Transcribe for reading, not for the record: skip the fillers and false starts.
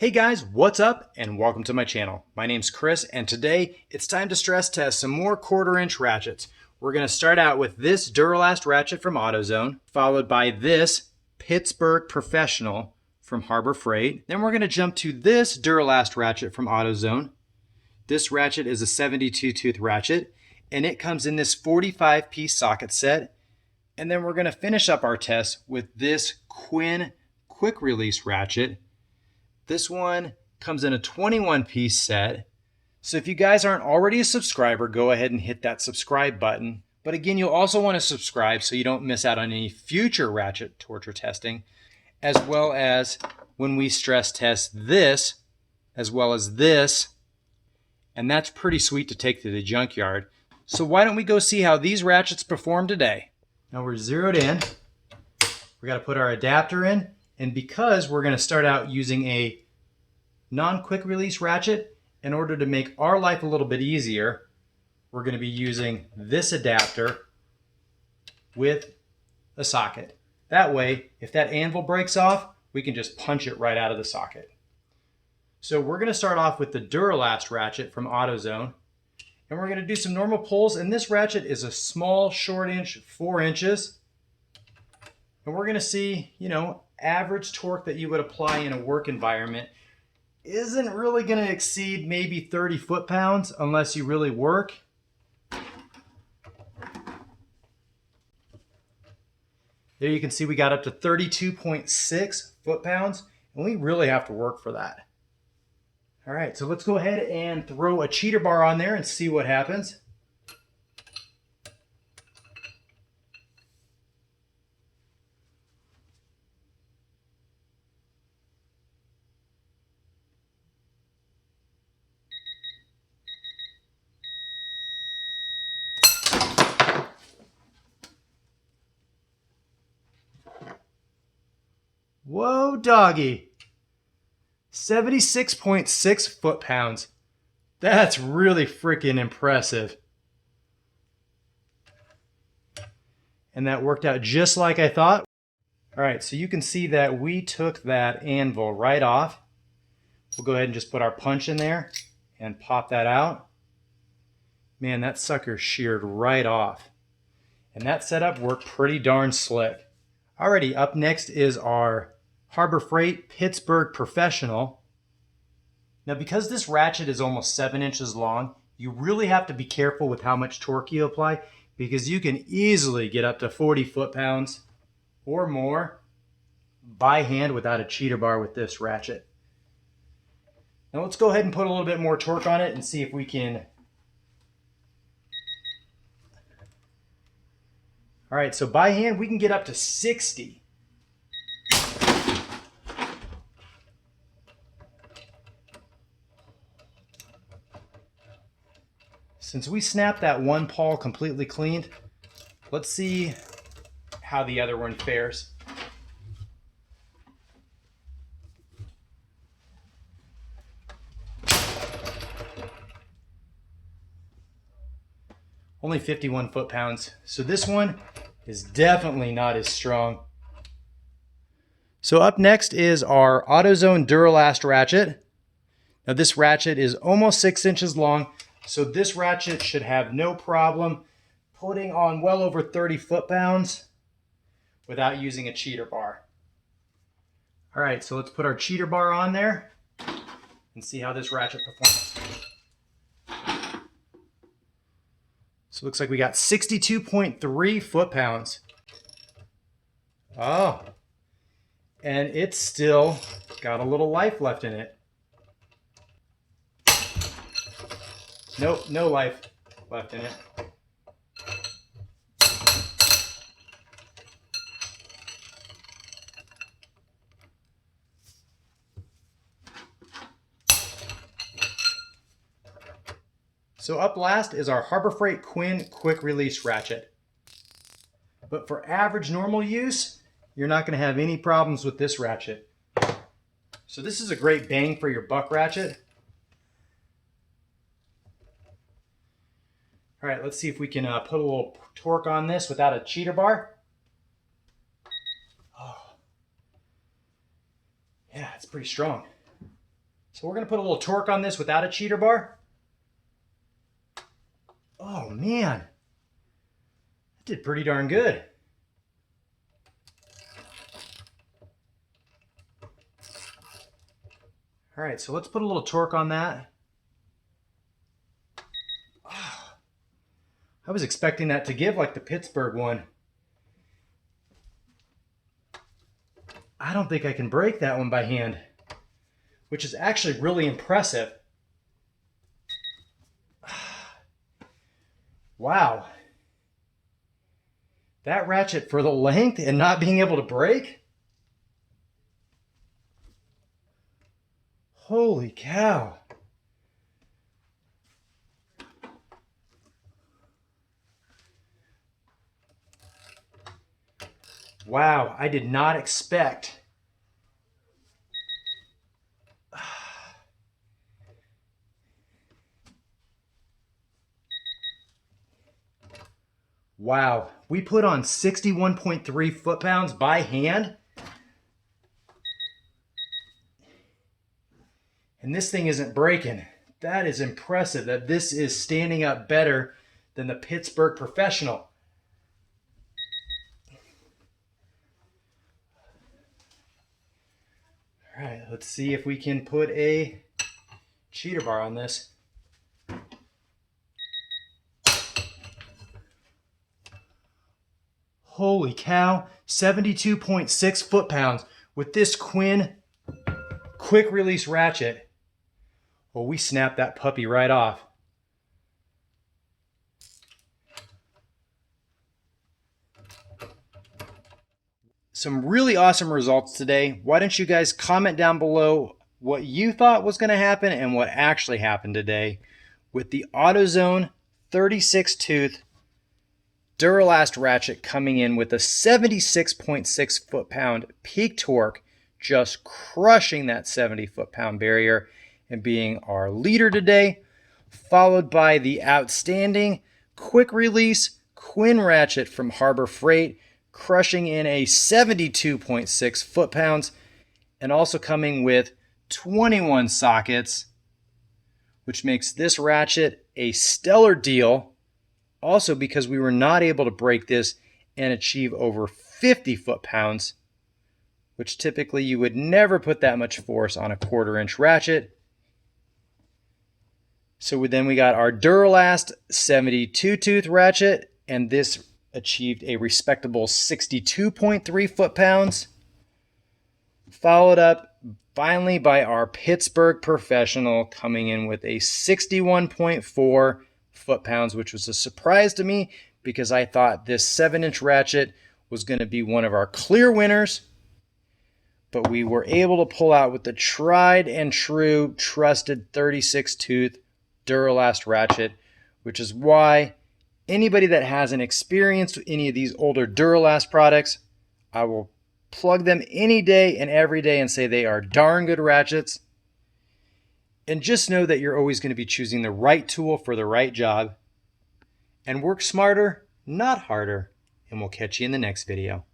Hey guys, what's up and welcome to my channel. My name's Chris and today it's time to stress test some more 1/4" ratchets. We're going to start out with this Duralast ratchet from AutoZone, followed by this Pittsburgh Professional from Harbor Freight. Then we're going to jump to this Duralast ratchet from AutoZone. This ratchet is a 72 tooth ratchet and it comes in this 45-piece socket set. And then we're going to finish up our test with this Quinn quick release ratchet. This one comes in a 21-piece set. So if you guys aren't already a subscriber, go ahead and hit that subscribe button. But again, you'll also want to subscribe so you don't miss out on any future ratchet torture testing, as well as when we stress test this, as well as this. And that's pretty sweet to take to the junkyard. So why don't we go see how these ratchets perform today? Now we're zeroed in. We got to put our adapter in. And because we're going to start out using a non-quick release ratchet, in order to make our life a little bit easier, we're going to be using this adapter with a socket. That way, if that anvil breaks off, we can just punch it right out of the socket. So we're going to start off with the Duralast ratchet from AutoZone. And we're going to do some normal pulls. And this ratchet is a small, short inch, 4 inches. And we're going to see, average torque that you would apply in a work environment isn't really going to exceed maybe 30 foot-pounds unless you really work. There you can see we got up to 32.6 foot-pounds, and we really have to work for that. All right, so let's go ahead and throw a cheater bar on there and see what happens. Whoa, doggy. 76.6 foot-pounds. That's really freaking impressive. And that worked out just like I thought. All right, so you can see that we took that anvil right off. We'll go ahead and just put our punch in there and pop that out. Man, that sucker sheared right off. And that setup worked pretty darn slick. Alrighty, up next is our Harbor Freight Pittsburgh Professional. Now because this ratchet is almost 7 inches long, you really have to be careful with how much torque you apply because you can easily get up to 40 foot-pounds or more by hand without a cheater bar with this ratchet. Now let's go ahead and put a little bit more torque on it and see if we can. All right, so by hand we can get up to 60. Since we snapped that one pawl completely cleaned, let's see how the other one fares. Only 51 foot-pounds, so this one is definitely not as strong. So up next is our AutoZone Duralast ratchet. Now this ratchet is almost 6 inches long, so this ratchet should have no problem putting on well over 30 foot-pounds without using a cheater bar. All right, so let's put our cheater bar on there and see how this ratchet performs. So it looks like we got 62.3 foot-pounds. Oh, and it's still got a little life left in it. Nope, no life left in it. So up last is our Harbor Freight Quinn quick release ratchet. But for average normal use, you're not going to have any problems with this ratchet. So this is a great bang for your buck ratchet. All right, let's see if we can put a little torque on this without a cheater bar. Oh. Yeah, it's pretty strong. So we're going to put a little torque on this without a cheater bar. Oh man, that did pretty darn good. All right, so let's put a little torque on that. Oh, I was expecting that to give like the Pittsburgh one. I don't think I can break that one by hand, which is actually really impressive. Wow. That ratchet for the length and not being able to break? Holy cow. Wow, I did not expect. Wow, we put on 61.3 foot-pounds by hand. And this thing isn't breaking. That is impressive that this is standing up better than the Pittsburgh Professional. All right, let's see if we can put a cheater bar on this. Holy cow, 72.6 foot-pounds with this Quinn quick release ratchet. Well, we snapped that puppy right off. Some really awesome results today. Why don't you guys comment down below what you thought was going to happen and what actually happened today with the AutoZone 36 tooth Duralast ratchet coming in with a 76.6 foot-pound peak torque, just crushing that 70 foot-pound barrier and being our leader today, followed by the outstanding quick release Quinn ratchet from Harbor Freight, crushing in a 72.6 foot-pounds and also coming with 21 sockets, which makes this ratchet a stellar deal. Also, because we were not able to break this and achieve over 50 foot-pounds, which typically you would never put that much force on a 1/4 inch ratchet. So then we got our Duralast 72 tooth ratchet, and this achieved a respectable 62.3 foot-pounds, followed up finally by our Pittsburgh Professional coming in with a 61.4 foot-pounds, which was a surprise to me because I thought this 7-inch ratchet was going to be one of our clear winners, but we were able to pull out with the tried and true trusted 36 tooth Duralast ratchet, which is why anybody that hasn't experienced any of these older Duralast products, I will plug them any day and every day and say they are darn good ratchets. And just know that you're always going to be choosing the right tool for the right job. And work smarter, not harder. And we'll catch you in the next video.